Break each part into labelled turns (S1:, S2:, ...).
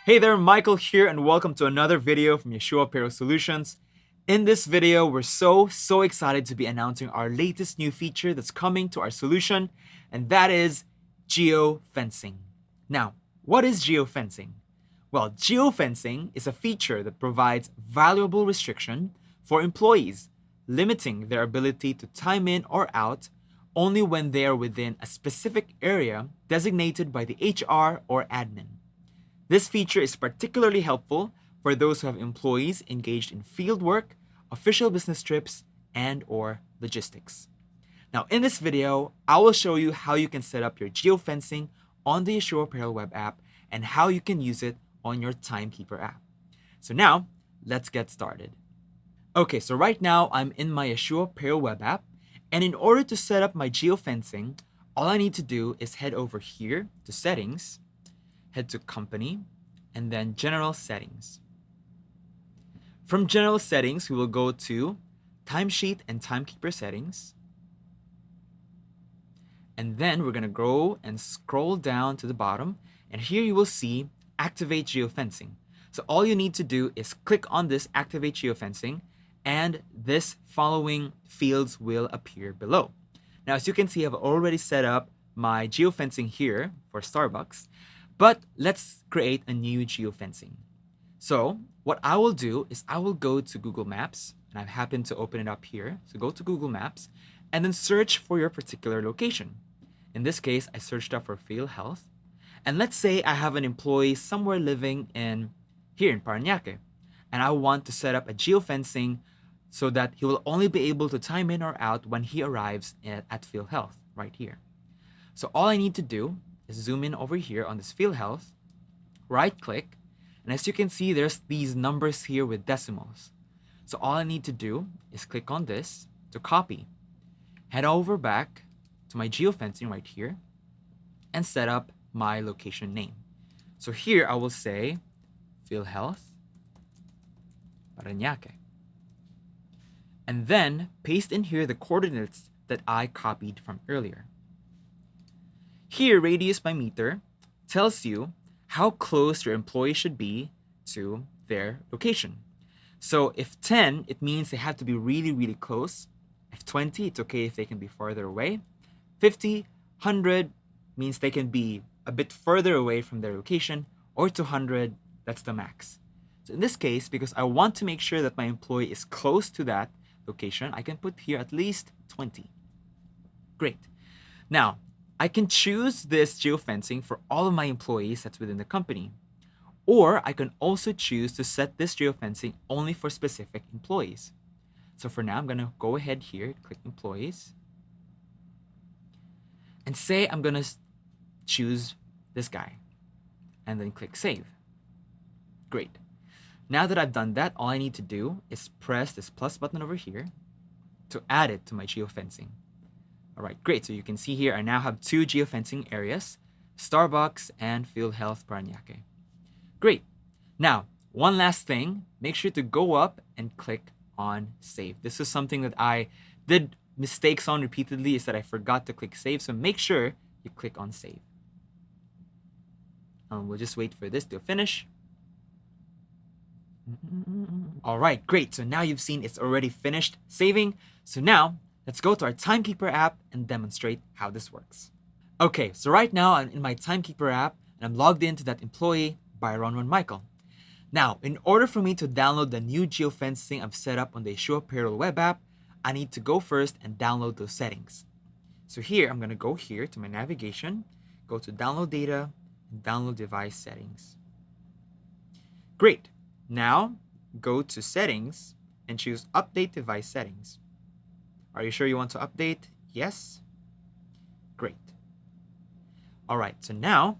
S1: Hey there, Michael here, and welcome to another video from YAHSHUA Payroll Solutions. In this video, we're so excited to be announcing our latest new feature that's coming to our solution, and that is Geofencing. Now, what is Geofencing? Well, Geofencing is a feature that provides valuable restriction for employees, limiting their ability to time in or out only when they are within a specific area designated by the HR or admin. This feature is particularly helpful for those who have employees engaged in field work, official business trips, and/or logistics. Now, in this video, I will show you how you can set up your geofencing on the YAHSHUA Payroll Web app and how you can use it on your Timekeeper app. So now, let's get started. Okay, so right now I'm in my YAHSHUA Payroll Web app, and in order to set up my geofencing, all I need to do is head over here to Settings, head to Company, and then General Settings. From General Settings, we will go to Timesheet and Timekeeper Settings. And then we're going to go and scroll down to the bottom, and here you will see Activate Geofencing. So all you need to do is click on this Activate Geofencing, and this following fields will appear below. Now, as you can see, I've already set up my geofencing here for Starbucks. But let's create a new geofencing. So what I will do is I will go to Google Maps, and I've happened to open it up here. So go to Google Maps and then search for your particular location. In this case, I searched up for Field Health. And let's say I have an employee somewhere living here in Parañaque, and I want to set up a geofencing so that he will only be able to time in or out when he arrives at Field Health right here. So all I need to do is zoom in over here on this Field Health, right click, and as you can see, there's these numbers here with decimals. So all I need to do is click on this to copy, head over back to my geofencing right here, and set up my location name. So here I will say Field Health, Parañaque, and then paste in here the coordinates that I copied from earlier. Here, radius by meter tells you how close your employee should be to their location. So if 10, it means they have to be really close. If 20, it's okay if they can be farther away. 50, 100 means they can be a bit further away from their location, or 200, that's the max. So in this case, because I want to make sure that my employee is close to that location, I can put here at least 20. Great. Now, I can choose this geofencing for all of my employees that's within the company. Or I can also choose to set this geofencing only for specific employees. So for now, I'm going to go ahead here, click Employees, and say I'm going to choose this guy, and then click Save. Great. Now that I've done that, all I need to do is press this plus button over here to add it to my geofencing. All right, great. So you can see here, I now have two geofencing areas, Starbucks and Field Health Parañaque. Great. Now, one last thing, make sure to go up and click on Save. This is something that I did mistakes on repeatedly, is that I forgot to click Save. So make sure you click on Save. We'll just wait for this to finish. All right, great. So now you've seen it's already finished saving. So now, let's go to our Timekeeper app and demonstrate how this works. Okay, so right now I'm in my Timekeeper app and I'm logged into that employee by Michael. Now, in order for me to download the new geofencing I've set up on the YAHSHUA Payroll Web app, I need to go first and download those settings. So here, I'm going to go here to my navigation, go to Download Data, and Download Device Settings. Great. Now, go to Settings and choose Update Device Settings. Are you sure you want to update? Yes? Great. All right, so now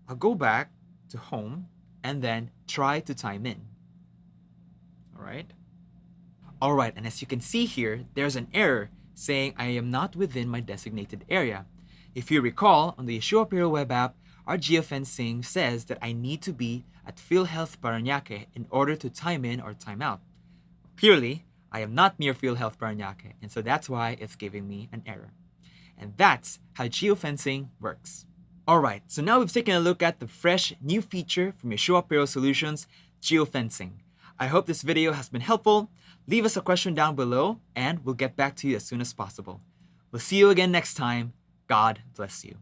S1: I'll go back to Home and then try to time in. All right. All right, and as you can see here, there's an error saying I am not within my designated area. If you recall, on the YAHSHUA Payroll Web app, our geofencing says that I need to be at Field Health Parañaque in order to time in or time out. Clearly, I am not near Field Health Parañaque, and so that's why it's giving me an error. And that's how geofencing works. Alright, so now we've taken a look at the fresh new feature from YAHSHUA Payroll Solutions, Geofencing. I hope this video has been helpful. Leave us a question down below and we'll get back to you as soon as possible. We'll see you again next time. God bless you.